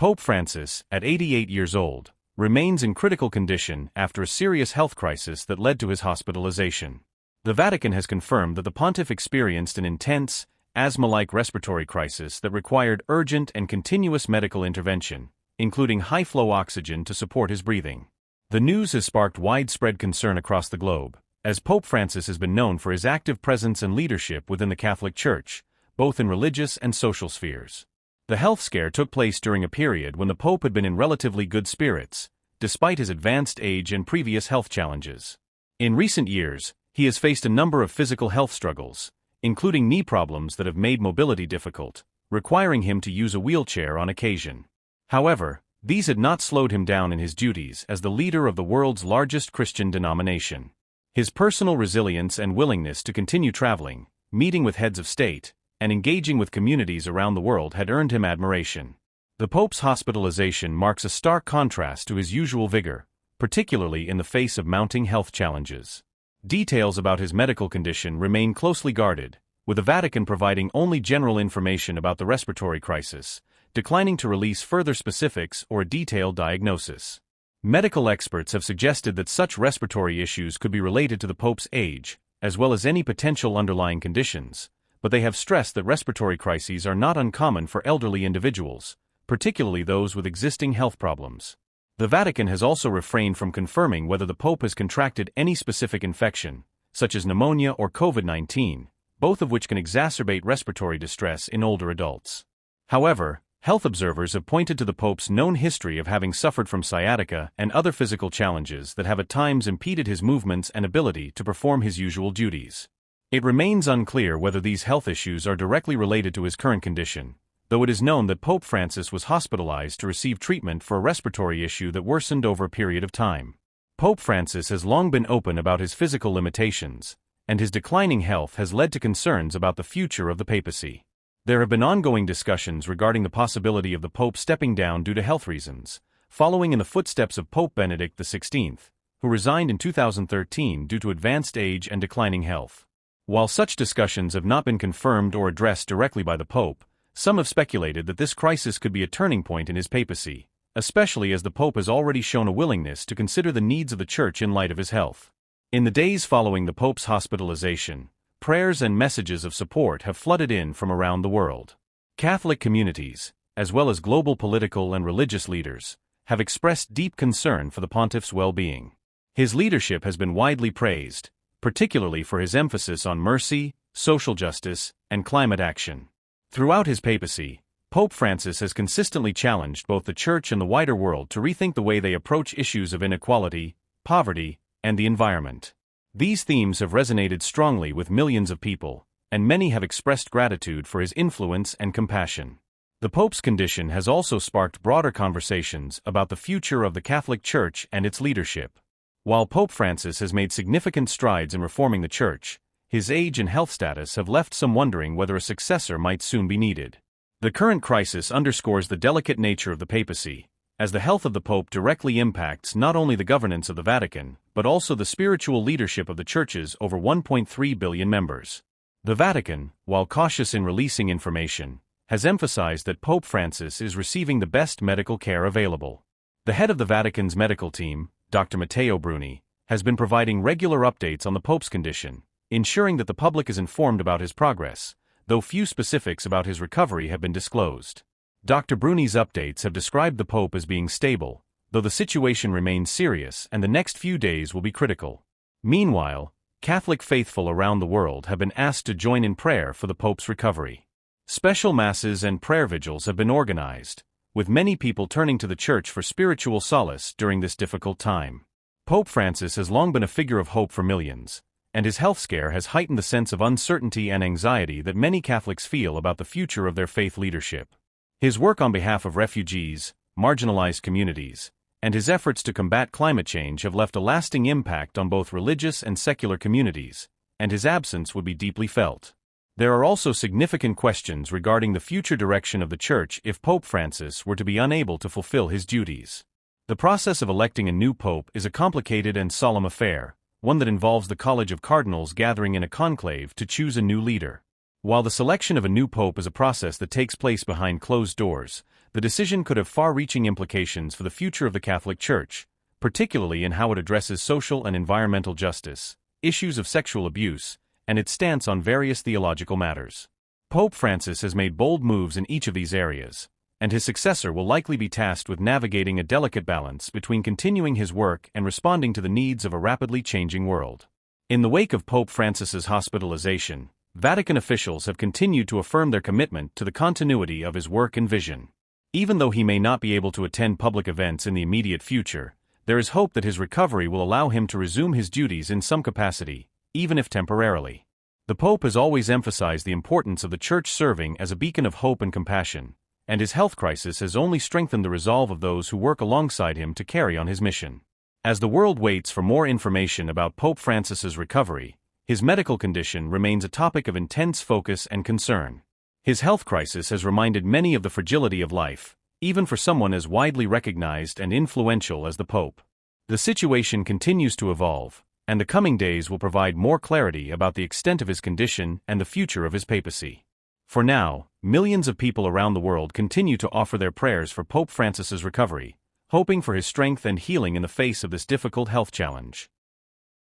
Pope Francis, at 88 years old, remains in critical condition after a serious health crisis that led to his hospitalization. The Vatican has confirmed that the pontiff experienced an intense, asthma-like respiratory crisis that required urgent and continuous medical intervention, including high-flow oxygen to support his breathing. The news has sparked widespread concern across the globe, as Pope Francis has been known for his active presence and leadership within the Catholic Church, both in religious and social spheres. The health scare took place during a period when the Pope had been in relatively good spirits, despite his advanced age and previous health challenges. In recent years, he has faced a number of physical health struggles, including knee problems that have made mobility difficult, requiring him to use a wheelchair on occasion. However, these had not slowed him down in his duties as the leader of the world's largest Christian denomination. His personal resilience and willingness to continue traveling, meeting with heads of state, and engaging with communities around the world had earned him admiration. The Pope's hospitalization marks a stark contrast to his usual vigor, particularly in the face of mounting health challenges. Details about his medical condition remain closely guarded, with the Vatican providing only general information about the respiratory crisis, declining to release further specifics or a detailed diagnosis. Medical experts have suggested that such respiratory issues could be related to the Pope's age, as well as any potential underlying conditions, but they have stressed that respiratory crises are not uncommon for elderly individuals, particularly those with existing health problems. The Vatican has also refrained from confirming whether the Pope has contracted any specific infection, such as pneumonia or COVID-19, both of which can exacerbate respiratory distress in older adults. However, health observers have pointed to the Pope's known history of having suffered from sciatica and other physical challenges that have at times impeded his movements and ability to perform his usual duties. It remains unclear whether these health issues are directly related to his current condition, though it is known that Pope Francis was hospitalized to receive treatment for a respiratory issue that worsened over a period of time. Pope Francis has long been open about his physical limitations, and his declining health has led to concerns about the future of the papacy. There have been ongoing discussions regarding the possibility of the Pope stepping down due to health reasons, following in the footsteps of Pope Benedict XVI, who resigned in 2013 due to advanced age and declining health. While such discussions have not been confirmed or addressed directly by the Pope, some have speculated that this crisis could be a turning point in his papacy, especially as the Pope has already shown a willingness to consider the needs of the Church in light of his health. In the days following the Pope's hospitalization, prayers and messages of support have flooded in from around the world. Catholic communities, as well as global political and religious leaders, have expressed deep concern for the pontiff's well-being. His leadership has been widely praised, particularly for his emphasis on mercy, social justice, and climate action. Throughout his papacy, Pope Francis has consistently challenged both the Church and the wider world to rethink the way they approach issues of inequality, poverty, and the environment. These themes have resonated strongly with millions of people, and many have expressed gratitude for his influence and compassion. The Pope's condition has also sparked broader conversations about the future of the Catholic Church and its leadership. While Pope Francis has made significant strides in reforming the Church, his age and health status have left some wondering whether a successor might soon be needed. The current crisis underscores the delicate nature of the papacy, as the health of the Pope directly impacts not only the governance of the Vatican, but also the spiritual leadership of the Church's over 1.3 billion members. The Vatican, while cautious in releasing information, has emphasized that Pope Francis is receiving the best medical care available. The head of the Vatican's medical team, Dr. Matteo Bruni, has been providing regular updates on the Pope's condition, ensuring that the public is informed about his progress, though few specifics about his recovery have been disclosed. Dr. Bruni's updates have described the Pope as being stable, though the situation remains serious and the next few days will be critical. Meanwhile, Catholic faithful around the world have been asked to join in prayer for the Pope's recovery. Special masses and prayer vigils have been organized, with many people turning to the Church for spiritual solace during this difficult time. Pope Francis has long been a figure of hope for millions, and his health scare has heightened the sense of uncertainty and anxiety that many Catholics feel about the future of their faith leadership. His work on behalf of refugees, marginalized communities, and his efforts to combat climate change have left a lasting impact on both religious and secular communities, and his absence would be deeply felt. There are also significant questions regarding the future direction of the Church if Pope Francis were to be unable to fulfill his duties. The process of electing a new pope is a complicated and solemn affair, one that involves the College of Cardinals gathering in a conclave to choose a new leader. While the selection of a new pope is a process that takes place behind closed doors, The decision could have far-reaching implications for the future of the Catholic Church, particularly in how it addresses social and environmental justice, issues of sexual abuse, and its stance on various theological matters. Pope Francis has made bold moves in each of these areas, and his successor will likely be tasked with navigating a delicate balance between continuing his work and responding to the needs of a rapidly changing world. In the wake of Pope Francis's hospitalization, Vatican officials have continued to affirm their commitment to the continuity of his work and vision. Even though he may not be able to attend public events in the immediate future, there is hope that his recovery will allow him to resume his duties in some capacity, even if temporarily. The Pope has always emphasized the importance of the Church serving as a beacon of hope and compassion, and his health crisis has only strengthened the resolve of those who work alongside him to carry on his mission. As the world waits for more information about Pope Francis's recovery, his medical condition remains a topic of intense focus and concern. His health crisis has reminded many of the fragility of life, even for someone as widely recognized and influential as the Pope. The situation continues to evolve, and the coming days will provide more clarity about the extent of his condition and the future of his papacy. For now, millions of people around the world continue to offer their prayers for Pope Francis's recovery, hoping for his strength and healing in the face of this difficult health challenge.